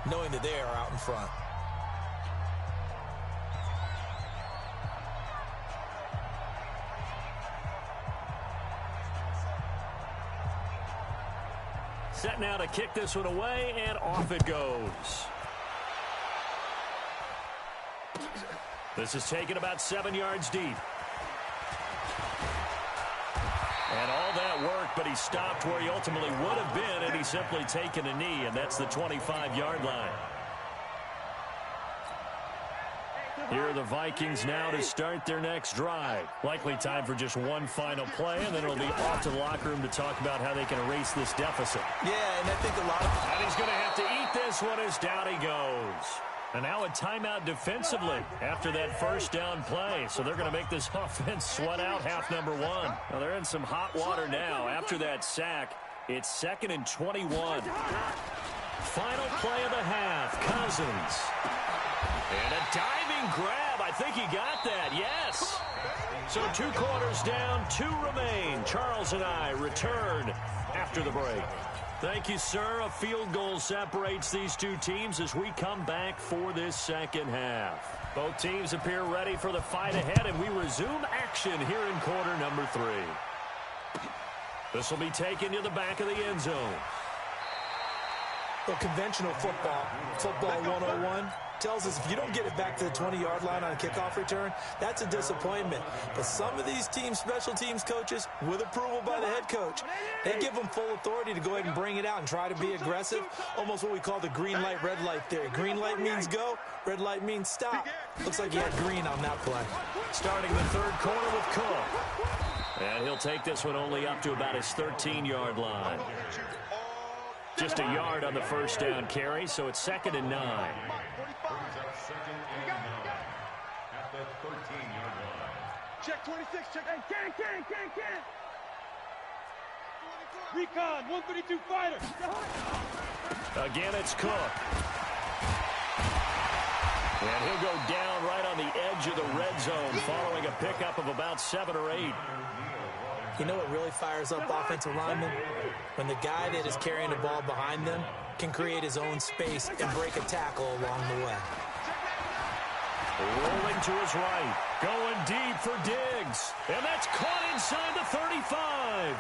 knowing that they are out in front. Set now to kick this one away, and off it goes. This is taken about 7 yards deep. And all that work, but he stopped where he ultimately would have been, and he's simply taken a knee, and that's the 25-yard line. Here are the Vikings now to start their next drive. Likely time for just one final play, and then it'll be off to the locker room to talk about how they can erase this deficit. Yeah, and I think a lot of... And he's going to have to eat this one as down he goes. And now a timeout defensively after that first down play. So they're going to make this offense sweat out half number one. Now they're in some hot water now. After that sack, it's 2nd and 21. Final play of the half, Cousins. And a diving grab. I think he got that, yes. So 2 quarters down, 2 remain. Charles and I return after the break. Thank you, sir. A field goal separates these two teams as we come back for this second half. Both teams appear ready for the fight ahead, and we resume action here in quarter number 3. This will be taken to the back of the end zone. Well, conventional football 101, tells us if you don't get it back to the 20-yard line on a kickoff return, that's a disappointment. But some of these teams, special teams coaches, with approval by the head coach, they give them full authority to go ahead and bring it out and try to be aggressive, almost what we call the green light, red light theory. Green light means go, red light means stop. Looks like he had green on that play. Starting the third quarter with Cook. And he'll take this one only up to about his 13-yard line. Just a yard on the first down carry, so it's 2nd and 9. Check 26, check. Hey, can. Recon, 132 fighter. Again, it's Cook. And he'll go down right on the edge of the red zone following a pickup of about 7 or 8. You know what really fires up offensive linemen? When the guy that is carrying the ball behind them can create his own space and break a tackle along the way. Rolling to his right. Going deep for Diggs. And that's caught inside the 35.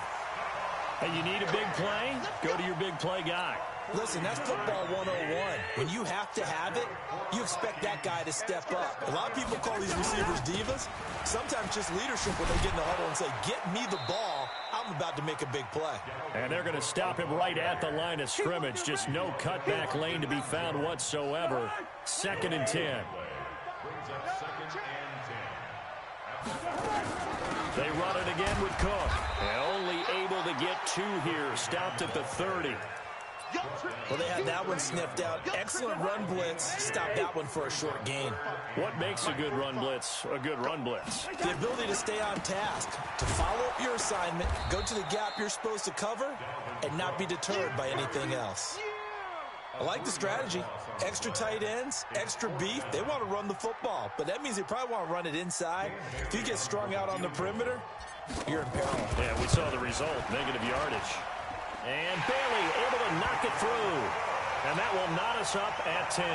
Hey, you need a big play? Go to your big play guy. Listen, that's football 101. When you have to have it, you expect that guy to step up. A lot of people call these receivers divas. Sometimes just leadership when they get in the huddle and say, get me the ball. I'm about to make a big play. And they're going to stop him right at the line of scrimmage. Just no cutback lane to be found whatsoever. 2nd and 10. They run it again with Cook. And only able to get 2 here. Stopped at the 30. Well, they had that one sniffed out. Excellent run blitz. Stopped that one for a short gain. What makes a good run blitz a good run blitz? The ability to stay on task, to follow up your assignment, go to the gap you're supposed to cover, and not be deterred by anything else. I like the strategy. Extra tight ends, extra beef. They want to run the football, but that means they probably want to run it inside. If you get strung out on the perimeter, you're in peril. Yeah, we saw the result, negative yardage. And Bailey able to knock it through. And that will knot us up at 10.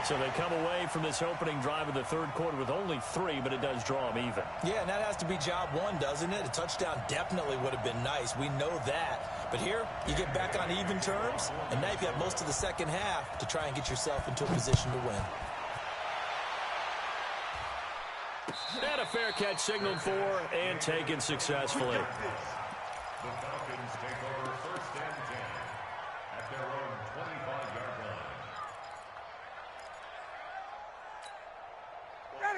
So they come away from this opening drive of the third quarter with only 3, but it does draw them even. Yeah, and that has to be job 1, doesn't it? A touchdown definitely would have been nice. We know that. But here, you get back on even terms, and now you've got most of the second half to try and get yourself into a position to win. And a fair catch signaled for and taken successfully. The Falcons take over 1st and 10 at their own 25-yard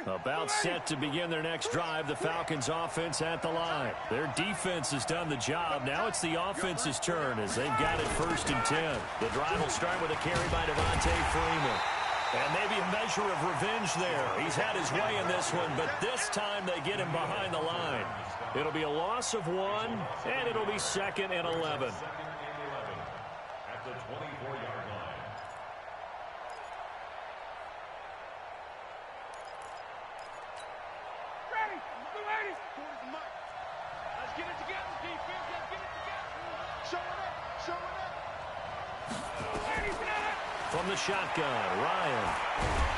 line. About set to begin their next drive. The Falcons offense at the line. Their defense has done the job. Now it's the offense's turn as they've got it 1st and 10. The drive will start with a carry by Devontae Freeman. And maybe a measure of revenge there. He's had his way in this one, but this time they get him behind the line. It'll be a loss of 1, and it'll be 2nd and 11. At the 24-yard line. Ready. Let's get it together, defense. Let's get it together. Show it up. Ready, From the shotgun, Ryan.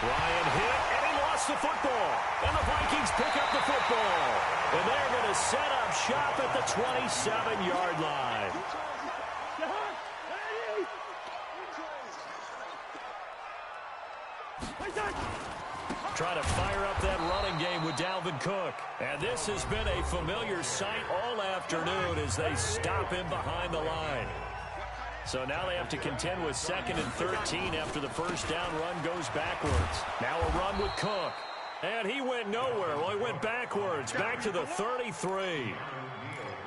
Ryan hit, and he lost the football. And the Vikings pick up the football. And they're going to set up shop at the 27-yard line. Trying to fire up that running game with Dalvin Cook. And this has been a familiar sight all afternoon as they stop him behind the line. So now they have to contend with 2nd and 13 after the first down run goes backwards. Now a run with Cook. And he went nowhere. Well, he went backwards, back to the 33.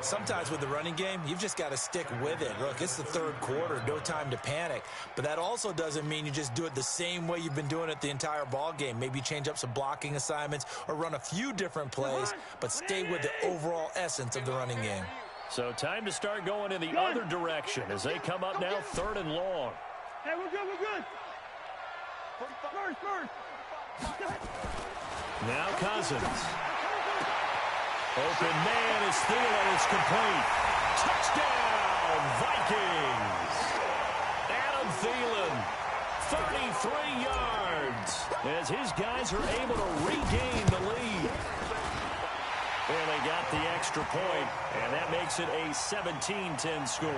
Sometimes with the running game, you've just got to stick with it. Look, it's the third quarter, no time to panic. But that also doesn't mean you just do it the same way you've been doing it the entire ball game. Maybe change up some blocking assignments or run a few different plays, but stay with the overall essence of the running game. So time to start going in the other direction as they come up now 3rd and long. Hey, we're good, we're good. First. Now Cousins. Open man is Thielen. Is complete. Touchdown, Vikings. Adam Thielen, 33 yards, as his guys are able to regain the lead. Well, they got the extra point, and that makes it a 17-10 score.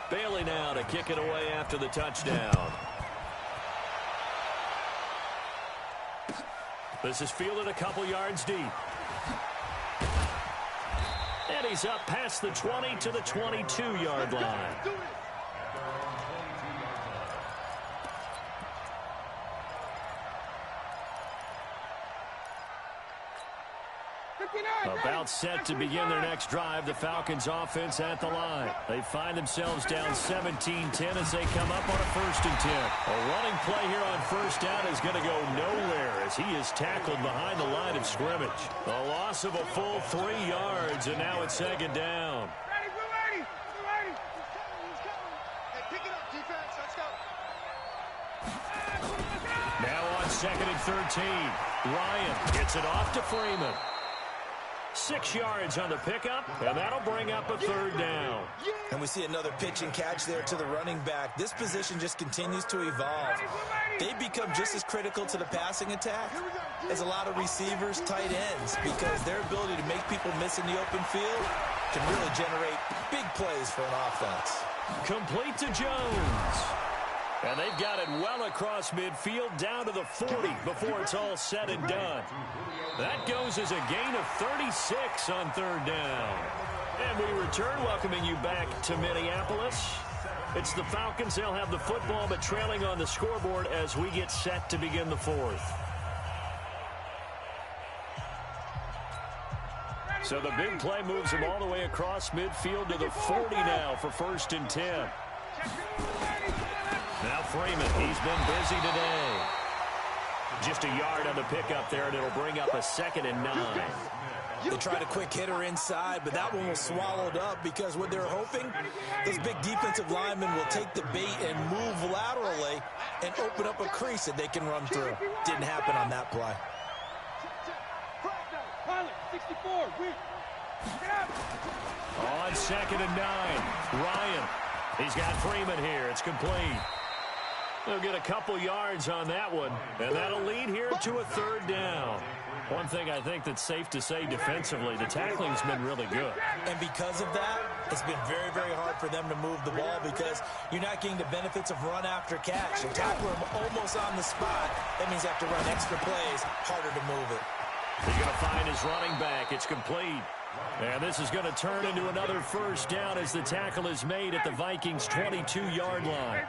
Bailey now to kick it away after the touchdown. This is fielded a couple yards deep. And he's up past the 20 to the 22-yard line. About set to begin their next drive. The Falcons offense at the line. They find themselves down 17-10 as they come up on a 1st and 10. A running play here on 1st down is going to go nowhere as he is tackled behind the line of scrimmage. A loss of a full 3 yards, and now it's 2nd down. Ready. Hey, pick it up, defense. Let's go. Now on 2nd and 13. Ryan gets it off to Freeman. 6 yards on the pickup, and that'll bring up a 3rd down. And we see another pitch and catch there to the running back. This position just continues to evolve. They become just as critical to the passing attack as a lot of receivers, tight ends, because their ability to make people miss in the open field can really generate big plays for an offense. Complete to Jones. And they've got it well across midfield down to the 40 before it's all said and done. That goes as a gain of 36 on 3rd down. And we return, welcoming you back to Minneapolis. It's the Falcons. They'll have the football, but trailing on the scoreboard as we get set to begin the 4th. So the big play moves them all the way across midfield to the 40 now for 1st and 10. Now Freeman, he's been busy today. Just a yard on the pickup there, and it'll bring up a 2nd and 9. They tried a quick hitter inside, but that one was swallowed up because what they're hoping, those big defensive linemen will take the bait and move laterally and open up a crease that they can run through. Didn't happen on that play. On 2nd and 9, Ryan. He's got Freeman here. It's complete. They'll get a couple yards on that one, and that'll lead here to a 3rd down. One thing I think that's safe to say defensively, the tackling's been really good. And because of that, it's been very, very hard for them to move the ball because you're not getting the benefits of run after catch. You tackle them almost on the spot. That means you have to run extra plays, harder to move it. He's going to find his running back. It's complete. And this is going to turn into another 1st down as the tackle is made at the Vikings' 22-yard line.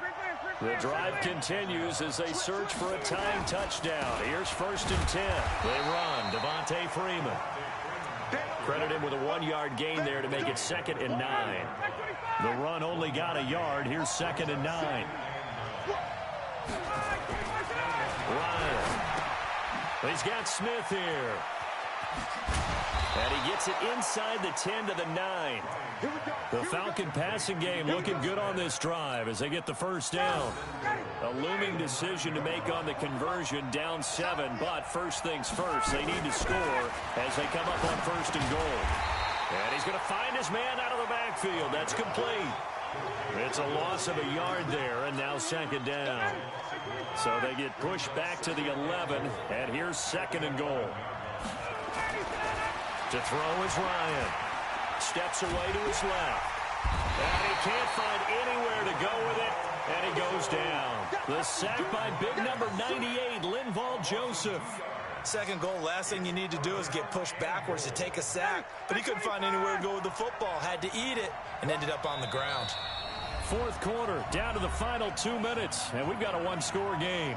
The drive continues as they search for a tying touchdown. Here's 1st and 10. They run. Devontae Freeman. Credit him with a 1-yard gain there to make it 2nd and 9. The run only got a yard. Here's 2nd and 9. Ryan. He's got Smith here. And he gets it inside the 10 to the 9. The Falcon passing game looking good on this drive as they get the 1st down. A looming decision to make on the conversion, down 7, but first things first, they need to score as they come up on 1st and goal. And he's going to find his man out of the backfield. That's complete. It's a loss of a yard there, and now second down. So they get pushed back to the 11, and here's second and goal. To throw is Ryan. Steps away to his left. And he can't find anywhere to go with it, and he goes down. The sack by big number 98, Linval Joseph. Second goal, last thing you need to do is get pushed backwards to take a sack. But he couldn't find anywhere to go with the football. Had to eat it and ended up on the ground. Fourth quarter, down to the final 2 minutes, and we've got a one-score game.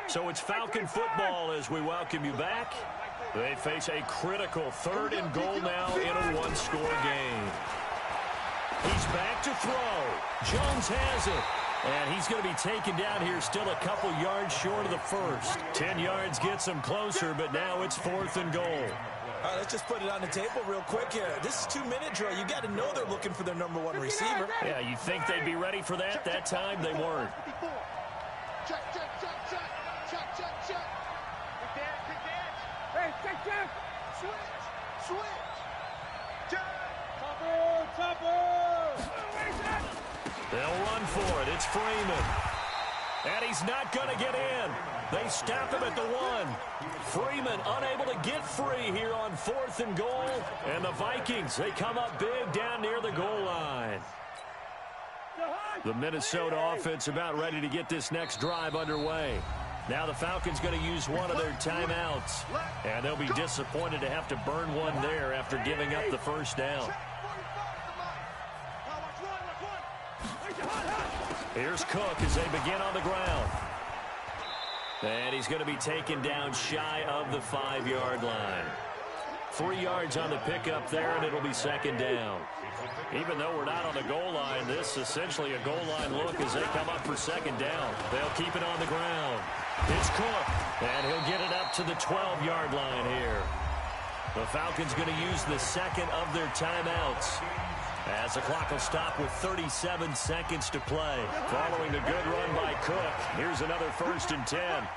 So it's Falcon football as we welcome you back. They face a critical third and goal now in a one-score game. He's back to throw. Jones has it. And he's going to be taken down here still a couple yards short of the first. 10 yards gets him closer, but now it's fourth and goal. All right, let's just put it on the table real quick here. This is 2-minute drill. You got to know they're looking for their number one receiver. Yeah, you think they'd be ready for that? That time they weren't. Check, check, check, check. Check, check, check. Good dance, good dance. Hey, check, check. Switch, switch. Check. Topper. They'll run for it. It's Freeman. And he's not going to get in. They stop him at the 1. Freeman unable to get free here on fourth and goal. And the Vikings, they come up big down near the goal line. The Minnesota offense about ready to get this next drive underway. Now the Falcons going to use one of their timeouts. And they'll be disappointed to have to burn one there after giving up the first down. Here's Cook as they begin on the ground. And he's going to be taken down shy of the 5-yard line. 3 yards on the pickup there, and it'll be second down. Even though we're not on the goal line, this is essentially a goal line look as they come up for second down. They'll keep it on the ground. It's Cook, and he'll get it up to the 12-yard line here. The Falcons going to use the second of their timeouts as the clock will stop with 37 seconds to play. Following the good run by Cook, here's another 1st and 10.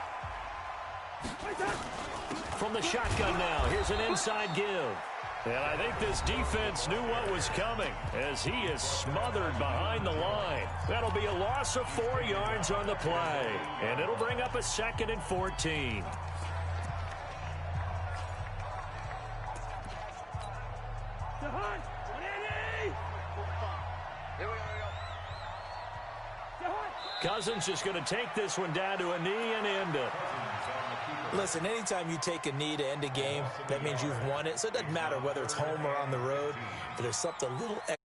From the shotgun now, here's an inside give. And I think this defense knew what was coming as he is smothered behind the line. That'll be a loss of 4 yards on the play. And it'll bring up a 2nd and 14. Cousins just going to take this one down to a knee and end it. Listen, anytime you take a knee to end a game, that means you've won it. So it doesn't matter whether it's home or on the road. But there's something a little extra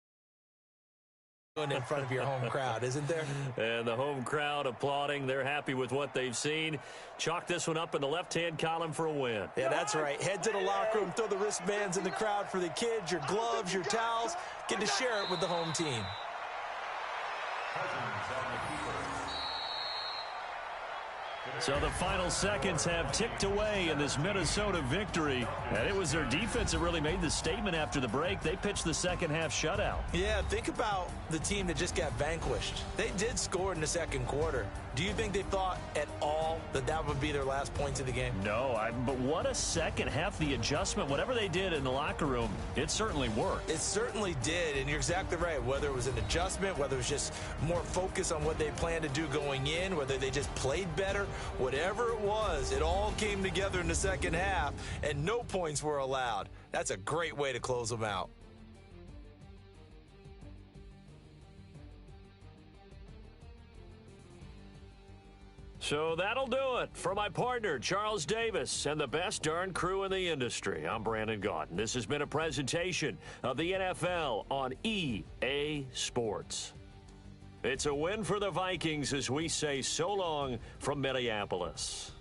in front of your home crowd, isn't there? And the home crowd applauding. They're happy with what they've seen. Chalk this one up in the left-hand column for a win. Yeah, that's right. Head to the locker room, throw the wristbands in the crowd for the kids, your gloves, your towels. Get to share it with the home team. So the final seconds have ticked away in this Minnesota victory. And it was their defense that really made the statement after the break. They pitched the second half shutout. Yeah, think about the team that just got vanquished. They did score in the second quarter. Do you think they thought at all that that would be their last points of the game? No, but what a second half. The adjustment, whatever they did in the locker room, it certainly worked. It certainly did, and you're exactly right. Whether it was an adjustment, whether it was just more focus on what they planned to do going in, whether they just played better, whatever it was, it all came together in the second half, and no points were allowed. That's a great way to close them out. So that'll do it for my partner, Charles Davis, and the best darn crew in the industry. I'm Brandon Gaudin. This has been a presentation of the NFL on EA Sports. It's a win for the Vikings as we say so long from Minneapolis.